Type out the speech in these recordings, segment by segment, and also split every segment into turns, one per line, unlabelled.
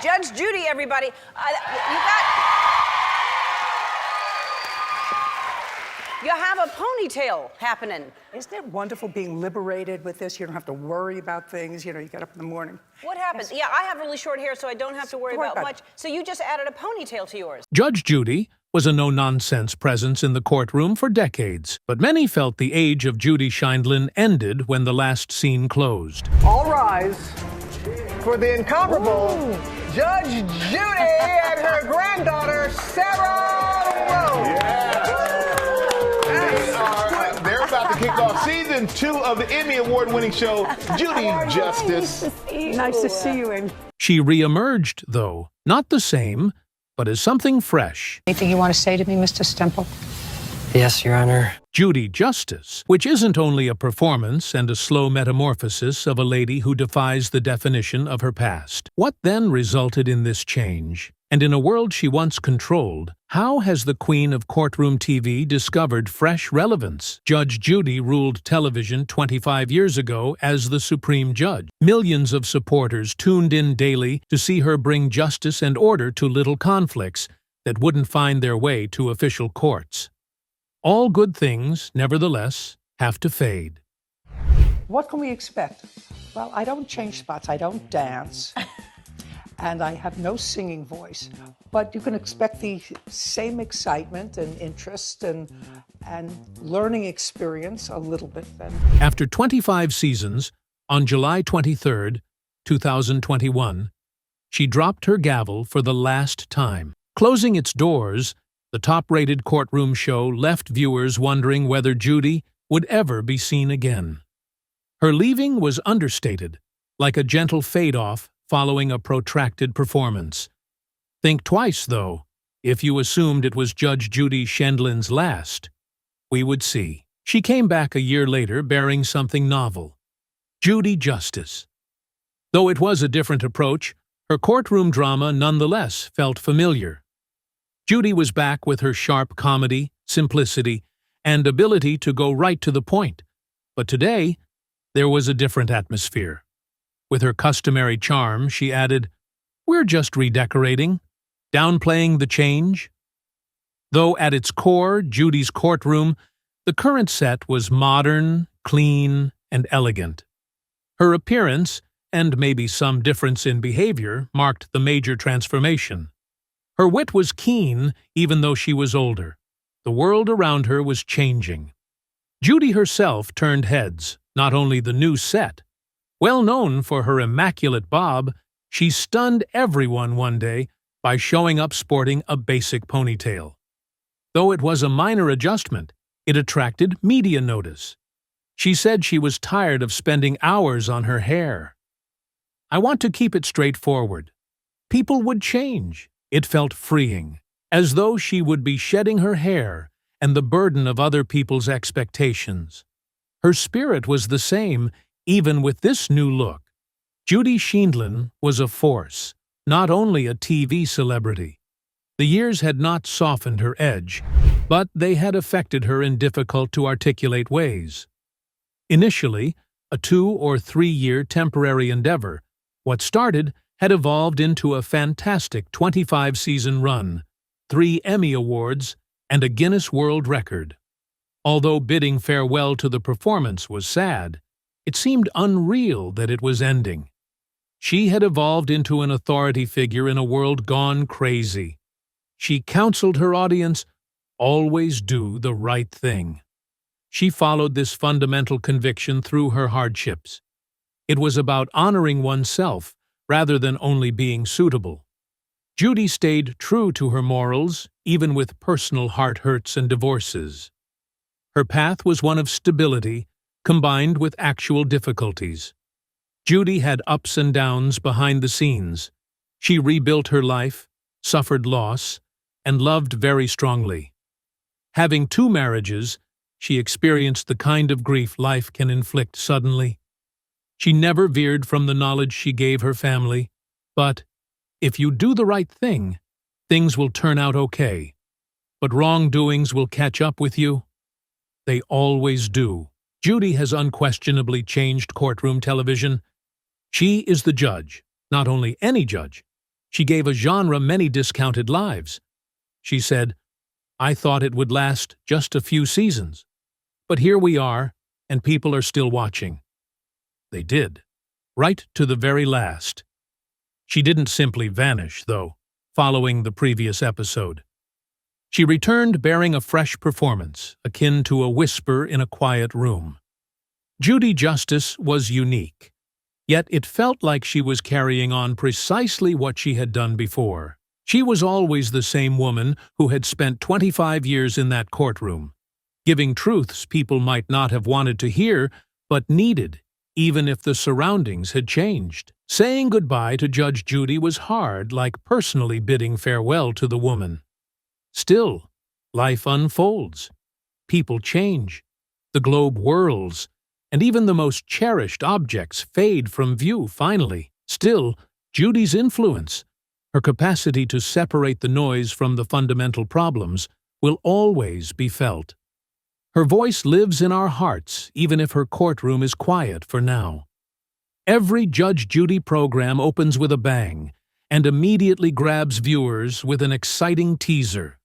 Judge Judy, everybody. You have a ponytail happening.
Isn't it wonderful being liberated with this? You don't have to worry about things. You know, you get up in the morning.
What happens?
Yes.
Yeah, I have really short hair, so I don't have to worry about much. So you just added a ponytail to yours.
Judge Judy was a no-nonsense presence in the courtroom for decades, but many felt the age of Judy Sheindlin ended when the last scene closed.
All rise for the incomparable Judge Judy and her granddaughter, Sarah Rose.
They're about to kick off season 2 of the Emmy Award-winning show, Judy Justice.
Nice to see you. And
She re-emerged, though, not the same, but as something fresh.
Anything you want to say to me, Mr. Stemple?
Yes, Your Honor.
Judy Justice, which isn't only a performance and a slow metamorphosis of a lady who defies the definition of her past. What then resulted in this change? And in a world she once controlled, how has the queen of courtroom TV discovered fresh relevance? Judge Judy ruled television 25 years ago as the supreme judge. Millions of supporters tuned in daily to see her bring justice and order to little conflicts that wouldn't find their way to official courts. All good things, nevertheless, have to fade.
what can we expect? Well, I don't change spots. I don't dance. And I have no singing voice, but you can expect the same excitement and interest and learning experience a little bit then.
After 25 seasons, on July 23, 2021, she dropped her gavel for the last time. Closing its doors, the top-rated courtroom show left viewers wondering whether Judy would ever be seen again. Her leaving was understated, like a gentle fade-off following a protracted performance. Think twice, though, if you assumed it was Judge Judy Sheindlin's last. We would see. She came back a year later bearing something novel. Judy Justice. Though it was a different approach, her courtroom drama nonetheless felt familiar. Judy was back with her sharp comedy, simplicity, and ability to go right to the point. But today, there was a different atmosphere. With her customary charm, she added, "We're just redecorating," downplaying the change. Though at its core, Judy's courtroom, the current set was modern, clean, and elegant. Her appearance, and maybe some difference in behavior, marked the major transformation. Her wit was keen, even though she was older. The world around her was changing. Judy herself turned heads, not only the new set. Well known for her immaculate bob, she stunned everyone one day by showing up sporting a basic ponytail. Though it was a minor adjustment, it attracted media notice. She said she was tired of spending hours on her hair. "I want to keep it straightforward." People would change. It felt freeing, as though she would be shedding her hair and the burden of other people's expectations. Her spirit was the same, even with this new look. Judy Sheindlin was a force, not only a TV celebrity. The years had not softened her edge, but they had affected her in difficult-to-articulate ways. Initially, a 2- or 3-year temporary endeavor, what started had evolved into a fantastic 25-season run, 3 Emmy Awards, and a Guinness World Record. Although bidding farewell to the performance was sad, it seemed unreal that it was ending. She had evolved into an authority figure in a world gone crazy. She counseled her audience, always do the right thing. She followed this fundamental conviction through her hardships. It was about honoring oneself rather than only being suitable. Judy stayed true to her morals, even with personal heart hurts and divorces. Her path was one of stability, combined with actual difficulties. Judy had ups and downs behind the scenes. She rebuilt her life, suffered loss, and loved very strongly. Having 2 marriages, she experienced the kind of grief life can inflict suddenly. She never veered from the knowledge she gave her family, but if you do the right thing, things will turn out okay. But wrongdoings will catch up with you. They always do. Judy has unquestionably changed courtroom television. She is the judge, not only any judge, She gave a genre many discounted lives. She said, "I thought it would last just a few seasons. But here we are, and people are still watching." They did, right to the very last. She didn't simply vanish, though, following the previous episode. She returned bearing a fresh performance, akin to a whisper in a quiet room. Judy Justice was unique, yet it felt like she was carrying on precisely what she had done before. She was always the same woman who had spent 25 years in that courtroom, giving truths people might not have wanted to hear, but needed, even if the surroundings had changed. Saying goodbye to Judge Judy was hard, like personally bidding farewell to the woman. Still, life unfolds. People change. The globe whirls, and even the most cherished objects fade from view finally. Still, Judy's influence, her capacity to separate the noise from the fundamental problems, will always be felt. Her voice lives in our hearts, even if her courtroom is quiet for now. Every Judge Judy program opens with a bang and immediately grabs viewers with an exciting teaser.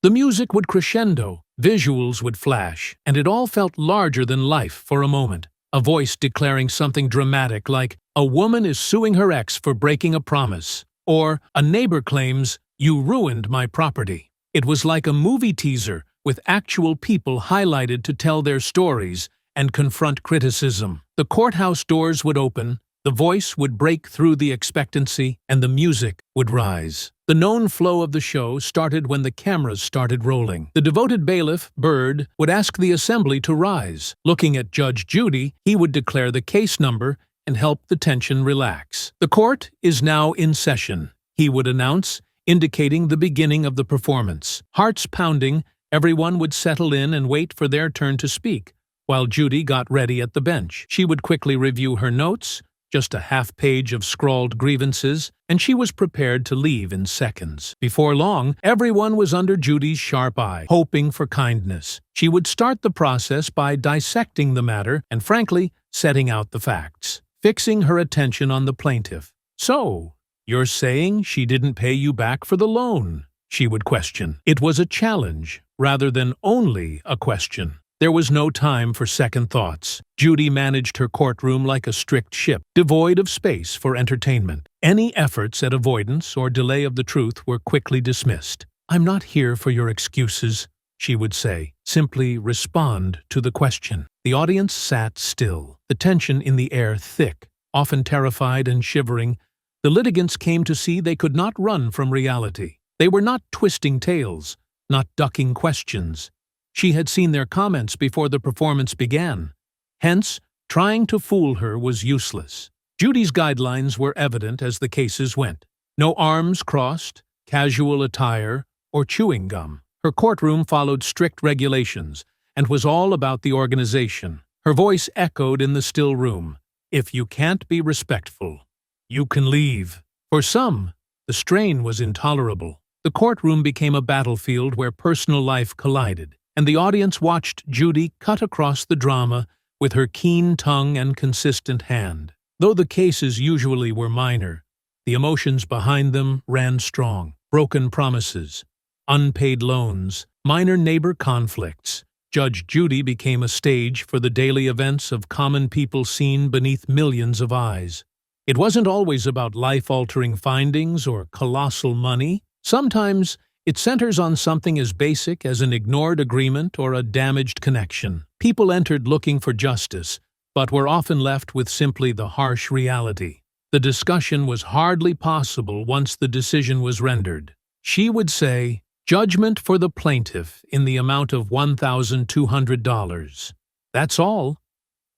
The music would crescendo, visuals would flash, and it all felt larger than life for a moment. A voice declaring something dramatic like, "A woman is suing her ex for breaking a promise," or "A neighbor claims, you ruined my property." It was like a movie teaser, with actual people highlighted to tell their stories and confront criticism. The courthouse doors would open, the voice would break through the expectancy, and the music would rise. The known flow of the show started when the cameras started rolling. The devoted bailiff, Bird, would ask the assembly to rise. Looking at Judge Judy, he would declare the case number and help the tension relax. "The court is now in session," he would announce, indicating the beginning of the performance. Hearts pounding, everyone would settle in and wait for their turn to speak, while Judy got ready at the bench. She would quickly review her notes, just a half-page of scrawled grievances, and she was prepared to leave in seconds. Before long, everyone was under Judy's sharp eye, hoping for kindness. She would start the process by dissecting the matter and, frankly, setting out the facts, fixing her attention on the plaintiff. "So, you're saying she didn't pay you back for the loan?" she would question. It was a challenge, rather than only a question. There was no time for second thoughts. Judy managed her courtroom like a strict ship, devoid of space for entertainment. Any efforts at avoidance or delay of the truth were quickly dismissed. "I'm not here for your excuses," she would say. "Simply respond to the question." The audience sat still, the tension in the air thick. Often terrified and shivering, the litigants came to see they could not run from reality. They were not twisting tales, not ducking questions. She had seen their comments before the performance began. Hence, trying to fool her was useless. Judy's guidelines were evident as the cases went. No arms crossed, casual attire, or chewing gum. Her courtroom followed strict regulations and was all about the organization. Her voice echoed in the still room. "If you can't be respectful, you can leave." For some, the strain was intolerable. The courtroom became a battlefield where personal life collided, and the audience watched Judy cut across the drama with her keen tongue and consistent hand. Though the cases usually were minor, the emotions behind them ran strong. Broken promises, unpaid loans, minor neighbor conflicts. Judge Judy became a stage for the daily events of common people seen beneath millions of eyes. It wasn't always about life-altering findings or colossal money. Sometimes it centers on something as basic as an ignored agreement or a damaged connection. People entered looking for justice, but were often left with simply the harsh reality. The discussion was hardly possible once the decision was rendered. She would say, "Judgment for the plaintiff in the amount of $1,200. That's all."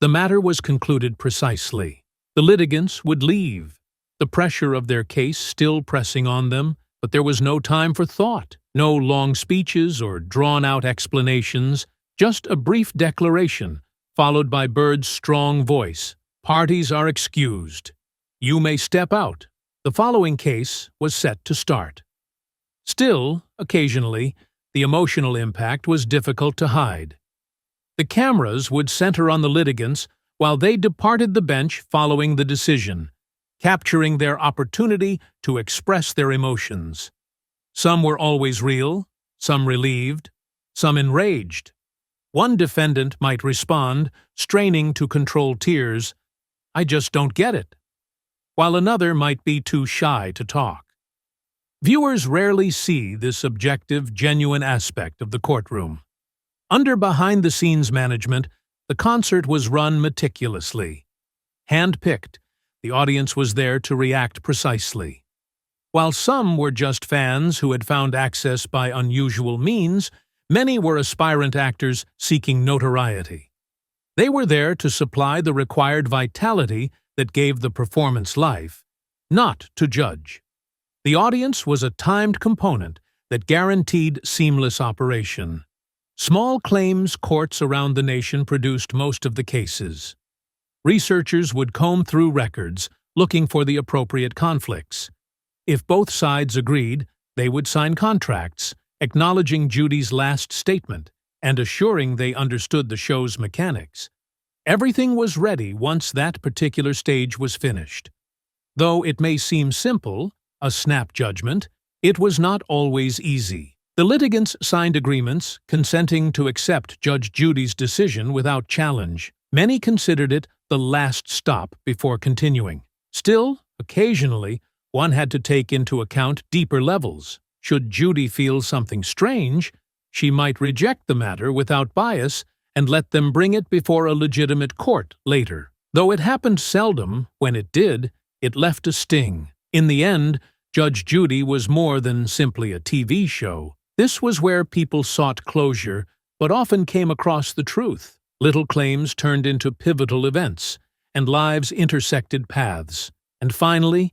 The matter was concluded precisely. The litigants would leave, the pressure of their case still pressing on them, but there was no time for thought, no long speeches or drawn-out explanations, just a brief declaration, followed by Bird's strong voice. "Parties are excused. You may step out." The following case was set to start. Still, occasionally, the emotional impact was difficult to hide. The cameras would center on the litigants while they departed the bench following the decision, capturing their opportunity to express their emotions. Some were always real, some relieved, some enraged. One defendant might respond, straining to control tears, "I just don't get it," while another might be too shy to talk. Viewers rarely see this objective, genuine aspect of the courtroom. Under behind-the-scenes management, the concert was run meticulously. Hand-picked, the audience was there to react precisely. While some were just fans who had found access by unusual means, many were aspirant actors seeking notoriety. They were there to supply the required vitality that gave the performance life, not to judge. The audience was a timed component that guaranteed seamless operation. Small claims courts around the nation produced most of the cases. Researchers would comb through records, looking for the appropriate conflicts. If both sides agreed, they would sign contracts, acknowledging Judy's last statement and assuring they understood the show's mechanics. Everything was ready once that particular stage was finished. Though it may seem simple, a snap judgment, it was not always easy. The litigants signed agreements, consenting to accept Judge Judy's decision without challenge. Many considered it the last stop before continuing. Still, occasionally, one had to take into account deeper levels. Should Judy feel something strange, she might reject the matter without bias and let them bring it before a legitimate court later. Though it happened seldom, when it did, it left a sting. In the end, Judge Judy was more than simply a TV show. This was where people sought closure, but often came across the truth. Little claims turned into pivotal events, and lives intersected paths. And finally,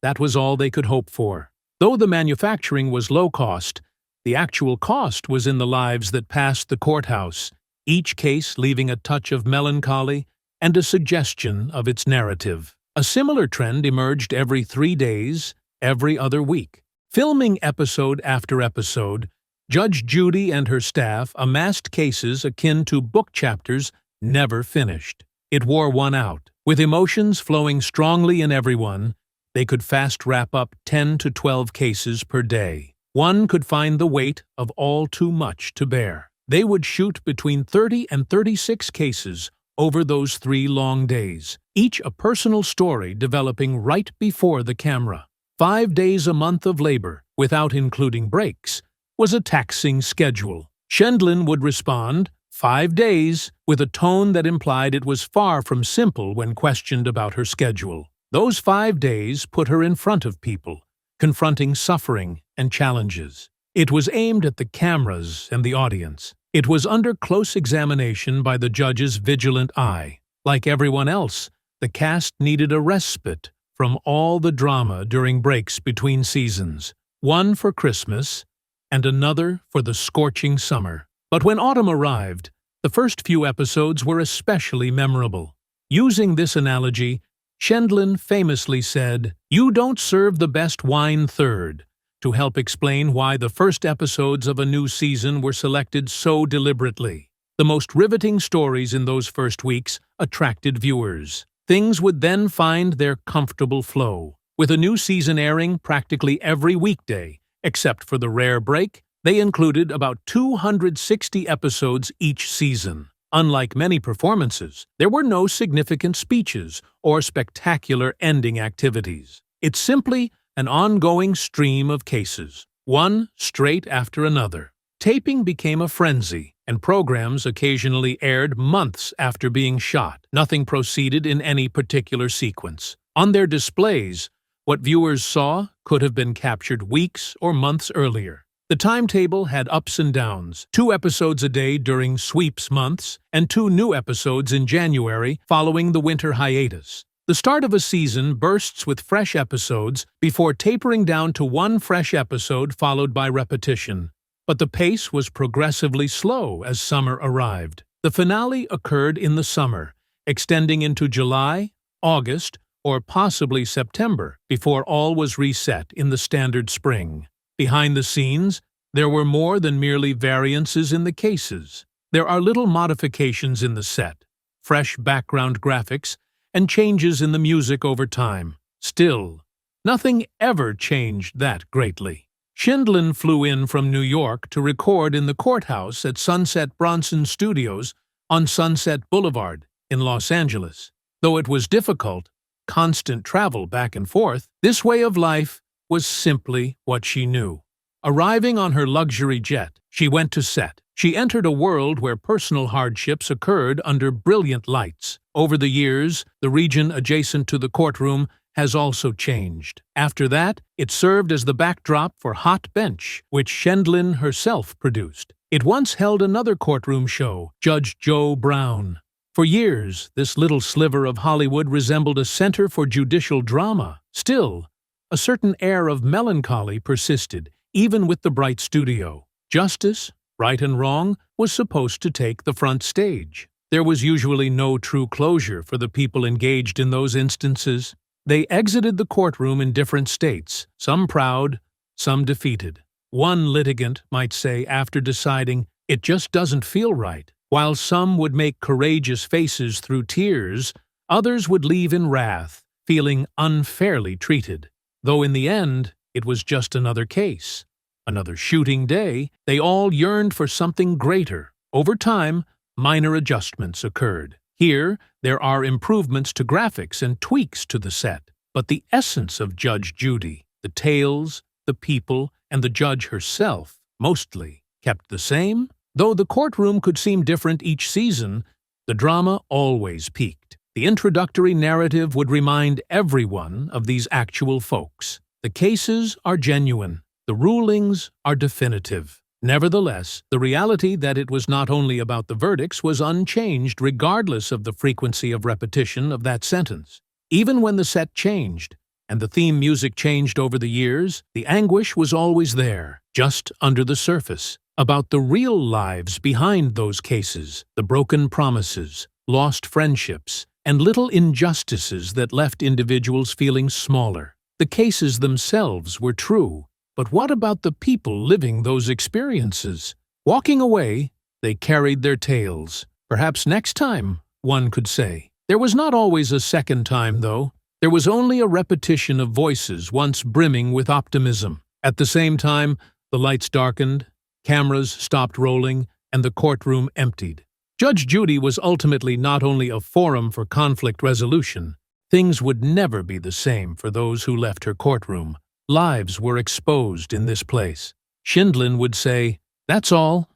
that was all they could hope for. Though the manufacturing was low cost, the actual cost was in the lives that passed the courthouse, each case leaving a touch of melancholy and a suggestion of its narrative. A similar trend emerged every 3 days, every other week. Filming episode after episode, Judge Judy and her staff amassed cases akin to book chapters never finished. It wore one out. With emotions flowing strongly in everyone, they could fast wrap up 10 to 12 cases per day. One could find the weight of all too much to bear. They would shoot between 30 and 36 cases over those 3 long days, each a personal story developing right before the camera. 5 days a month of labor, without including breaks, was a taxing schedule. Sheindlin would respond, 5 days, with a tone that implied it was far from simple when questioned about her schedule. Those 5 days put her in front of people, confronting suffering and challenges. It was aimed at the cameras and the audience. It was under close examination by the judge's vigilant eye. Like everyone else, the cast needed a respite from all the drama during breaks between seasons, one for Christmas and another for the scorching summer. But when autumn arrived, the first few episodes were especially memorable. Using this analogy, Sheindlin famously said, "You don't serve the best wine third," to help explain why the first episodes of a new season were selected so deliberately. The most riveting stories in those first weeks attracted viewers. Things would then find their comfortable flow. With a new season airing practically every weekday, except for the rare break, they included about 260 episodes each season. Unlike many performances, there were no significant speeches or spectacular ending activities. It's simply an ongoing stream of cases, one straight after another. Taping became a frenzy, and programs occasionally aired months after being shot. Nothing proceeded in any particular sequence. On their displays, what viewers saw could have been captured weeks or months earlier. The timetable had ups and downs, 2 episodes a day during sweeps months, and 2 new episodes in January following the winter hiatus. The start of a season bursts with fresh episodes before tapering down to 1 fresh episode followed by repetition. But the pace was progressively slow as summer arrived. The finale occurred in the summer, extending into July, August, or possibly September, before all was reset in the standard spring. Behind the scenes, there were more than merely variances in the cases. There are little modifications in the set, fresh background graphics, and changes in the music over time. Still, nothing ever changed that greatly. Sheindlin flew in from New York to record in the courthouse at Sunset Bronson Studios on Sunset Boulevard in Los Angeles. Though it was difficult, constant travel back and forth, this way of life was simply what she knew. Arriving on her luxury jet, she went to set. She entered a world where personal hardships occurred under brilliant lights. Over the years, the region adjacent to the courtroom has also changed. After that, it served as the backdrop for Hot Bench, which Sheindlin herself produced. It once held another courtroom show, Judge Joe Brown. For years, this little sliver of Hollywood resembled a center for judicial drama. Still, a certain air of melancholy persisted, even with the bright studio. Justice, right and wrong, was supposed to take the front stage. There was usually no true closure for the people engaged in those instances. They exited the courtroom in different states, some proud, some defeated. One litigant might say after deciding, "It just doesn't feel right." While some would make courageous faces through tears, others would leave in wrath, feeling unfairly treated. Though in the end, it was just another case. Another shooting day, they all yearned for something greater. Over time, minor adjustments occurred. Here, there are improvements to graphics and tweaks to the set. But the essence of Judge Judy, the tales, the people, and the judge herself, mostly kept the same. Though the courtroom could seem different each season, the drama always peaked. The introductory narrative would remind everyone of these actual folks. The cases are genuine. The rulings are definitive. Nevertheless, the reality that it was not only about the verdicts was unchanged regardless of the frequency of repetition of that sentence. Even when the set changed, and the theme music changed over the years, the anguish was always there, just under the surface, about the real lives behind those cases, the broken promises, lost friendships, and little injustices that left individuals feeling smaller. The cases themselves were true, but what about the people living those experiences? Walking away, they carried their tales. Perhaps next time, one could say. There was not always a second time, though. There was only a repetition of voices once brimming with optimism. At the same time, the lights darkened, cameras stopped rolling, and the courtroom emptied. Judge Judy was ultimately not only a forum for conflict resolution. Things would never be the same for those who left her courtroom. Lives were exposed in this place. Sheindlin would say, "That's all,"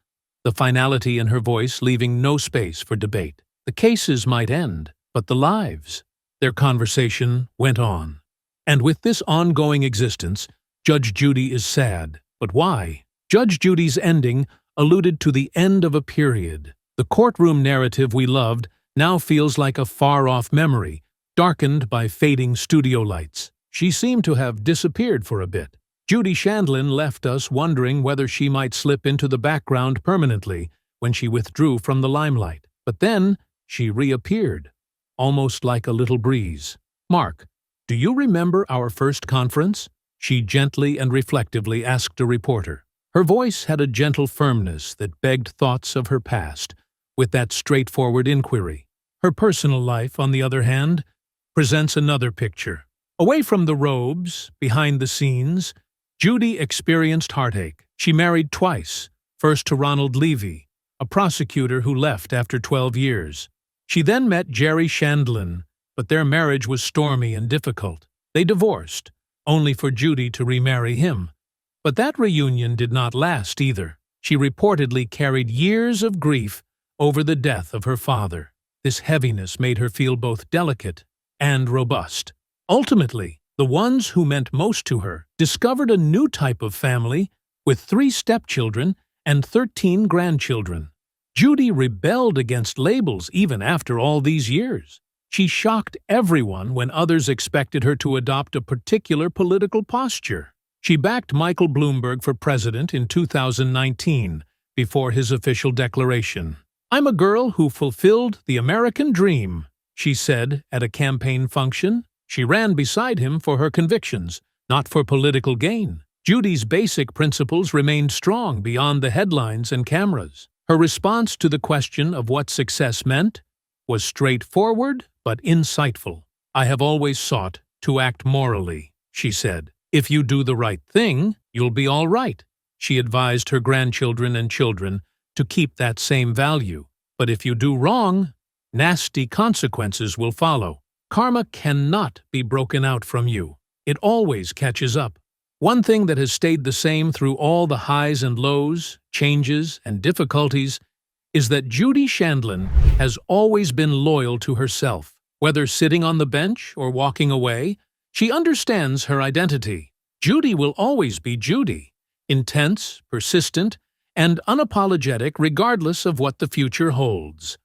the finality in her voice leaving no space for debate. The cases might end, but the lives, their conversation went on. And with this ongoing existence, Judge Judy is sad. But why? Judge Judy's ending alluded to the end of a period. The courtroom narrative we loved now feels like a far-off memory, darkened by fading studio lights. She seemed to have disappeared for a bit. Judy Sheindlin left us wondering whether she might slip into the background permanently when she withdrew from the limelight. But then she reappeared, almost like a little breeze. "Mark, do you remember our first conference?" she gently and reflectively asked a reporter. Her voice had a gentle firmness that begged thoughts of her past, with that straightforward inquiry. Her personal life, on the other hand, presents another picture. Away from the robes, behind the scenes, Judy experienced heartache. She married twice, first to Ronald Levy, a prosecutor who left after 12 years. She then met Jerry Sheindlin, but their marriage was stormy and difficult. They divorced, only for Judy to remarry him. But that reunion did not last either. She reportedly carried years of grief over the death of her father. This heaviness made her feel both delicate and robust. Ultimately, the ones who meant most to her discovered a new type of family with 3 stepchildren and 13 grandchildren. Judy rebelled against labels even after all these years. She shocked everyone when others expected her to adopt a particular political posture. She backed Michael Bloomberg for president in 2019 before his official declaration. "I'm a girl who fulfilled the American dream," she said at a campaign function. She ran beside him for her convictions, not for political gain. Judy's basic principles remained strong beyond the headlines and cameras. Her response to the question of what success meant was straightforward but insightful. "I have always sought to act morally, she said. If you do the right thing, you'll be all right. She advised her grandchildren and children to keep that same value. But if you do wrong, nasty consequences will follow. Karma cannot be broken out from you. It always catches up. One thing that has stayed the same through all the highs and lows, changes and difficulties is that Judy Sheindlin has always been loyal to herself. Whether sitting on the bench or walking away, she understands her identity. Judy will always be Judy, intense, persistent, and unapologetic regardless of what the future holds.